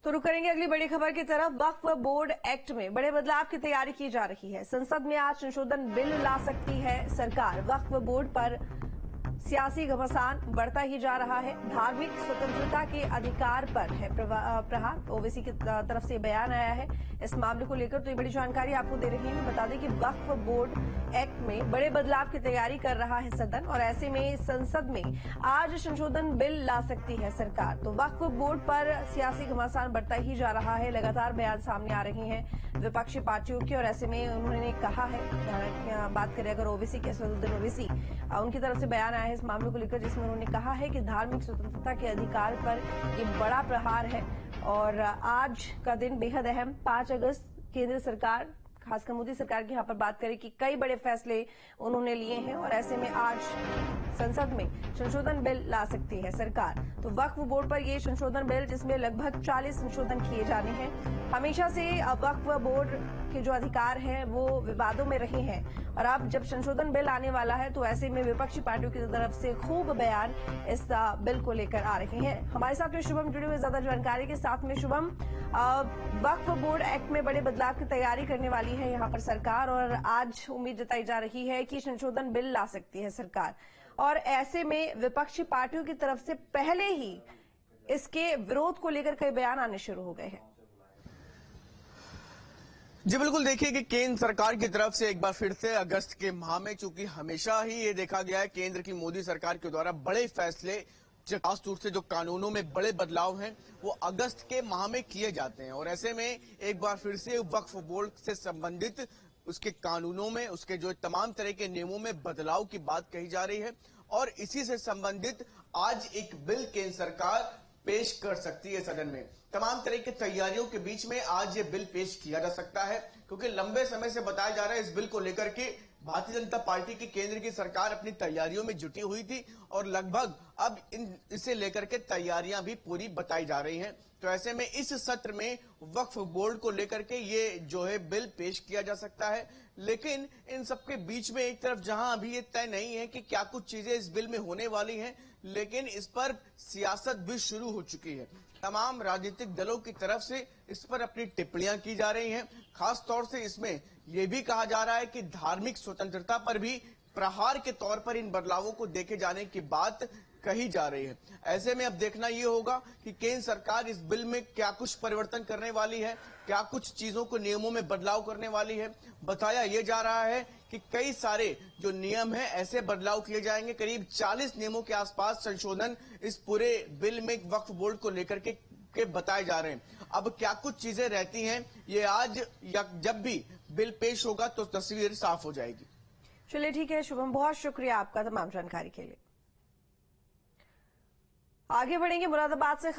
तो रुक करेंगे अगली बड़ी खबर की तरफ। वक्फ बोर्ड एक्ट में बड़े बदलाव की तैयारी की जा रही है। संसद में आज संशोधन बिल ला सकती है सरकार। वक्फ बोर्ड पर सियासी घमासान बढ़ता ही जा रहा है। धार्मिक स्वतंत्रता के अधिकार पर है प्रहार। ओवैसी की तरफ से बयान आया है इस मामले को लेकर, तो ये बड़ी जानकारी आपको दे रही है। बता दें कि वक्फ बोर्ड एक्ट में बड़े बदलाव की तैयारी कर रहा है सदन, और ऐसे में संसद में आज संशोधन बिल ला सकती है सरकार। तो वक्फ बोर्ड पर सियासी घमासान बढ़ता ही जा रहा है। लगातार बयान सामने आ रहे हैं विपक्षी पार्टियों के, और ऐसे में उन्होंने कहा है, बात करें अगर ओवैसी के, असदुद्दीन ओवैसी, उनकी तरफ से बयान आया है इस मामले को लेकर, जिसमें उन्होंने कहा है कि धार्मिक स्वतंत्रता के अधिकार पर ये बड़ा प्रहार है। और आज का दिन बेहद अहम। 5 अगस्त केंद्र सरकार, खासकर मोदी सरकार की यहाँ पर बात करें कि कई बड़े फैसले उन्होंने लिए हैं, और ऐसे में आज संसद में संशोधन बिल ला सकती है सरकार। तो वक्फ बोर्ड पर यह संशोधन बिल, जिसमें लगभग 40 संशोधन किए जाने हैं। हमेशा से वक्फ बोर्ड के जो अधिकार हैं वो विवादों में रहे हैं, और अब जब संशोधन बिल आने वाला है तो ऐसे में विपक्षी पार्टियों की तरफ से खूब बयान इस बिल को लेकर आ रहे हैं। हमारे साथ में शुभम जुड़े हुए ज्यादा जानकारी के साथ में। शुभम, वक्फ बोर्ड एक्ट में बड़े बदलाव की तैयारी करने वाली है यहाँ पर सरकार, और आज उम्मीद जताई जा रही है कि संशोधन बिल ला सकती है सरकार, और ऐसे में विपक्षी पार्टियों की तरफ से पहले ही इसके विरोध को लेकर कई बयान आने शुरू हो गए हैं। जी बिल्कुल, देखिए कि केंद्र सरकार की तरफ से एक बार फिर से अगस्त के माह में, चूंकि हमेशा ही ये देखा गया है केंद्र की मोदी सरकार के द्वारा बड़े फैसले, खास तौर से जो कानूनों में बड़े बदलाव हैं वो अगस्त के माह में किए जाते हैं, और ऐसे में एक बार फिर से वक्फ बोर्ड से संबंधित उसके कानूनों में, उसके जो तमाम तरह के नियमों में बदलाव की बात कही जा रही है, और इसी से संबंधित आज एक बिल केंद्र सरकार पेश कर सकती है सदन में। तमाम तरह की तैयारियों के बीच में आज ये बिल पेश किया जा सकता है, क्योंकि लंबे समय से बताया जा रहा है इस बिल को लेकर के भारतीय जनता पार्टी की केंद्र की सरकार अपनी तैयारियों में जुटी हुई थी, और लगभग अब इसे लेकर के तैयारियां भी पूरी बताई जा रही हैं। तो ऐसे में इस सत्र में वक्फ बोर्ड को लेकर के ये जो है बिल पेश किया जा सकता है। लेकिन इन सबके बीच में एक तरफ जहां अभी ये तय नहीं है कि क्या कुछ चीजें इस बिल में होने वाली हैं, लेकिन इस पर सियासत भी शुरू हो चुकी है। तमाम राजनीतिक दलों की तरफ से इस पर अपनी टिप्पणियां की जा रही हैं। खास तौर से इसमें यह भी कहा जा रहा है कि धार्मिक स्वतंत्रता पर भी प्रहार के तौर पर इन बदलावों को देखे जाने की बात कही जा रही है। ऐसे में अब देखना यह होगा कि केंद्र सरकार इस बिल में क्या कुछ परिवर्तन करने वाली है, क्या कुछ चीजों को नियमों में बदलाव करने वाली है। बताया यह जा रहा है कि कई सारे जो नियम हैं ऐसे बदलाव किए जाएंगे। करीब 40 नियमों के आसपास संशोधन इस पूरे बिल में वक्फ बोर्ड को लेकर के बताए जा रहे हैं। अब क्या कुछ चीजें रहती हैं, ये आज या जब भी बिल पेश होगा तो तस्वीर साफ हो जाएगी। चलिए ठीक है शुभम, बहुत शुक्रिया आपका तमाम जानकारी के लिए। आगे बढ़ेंगे मुरादाबाद से।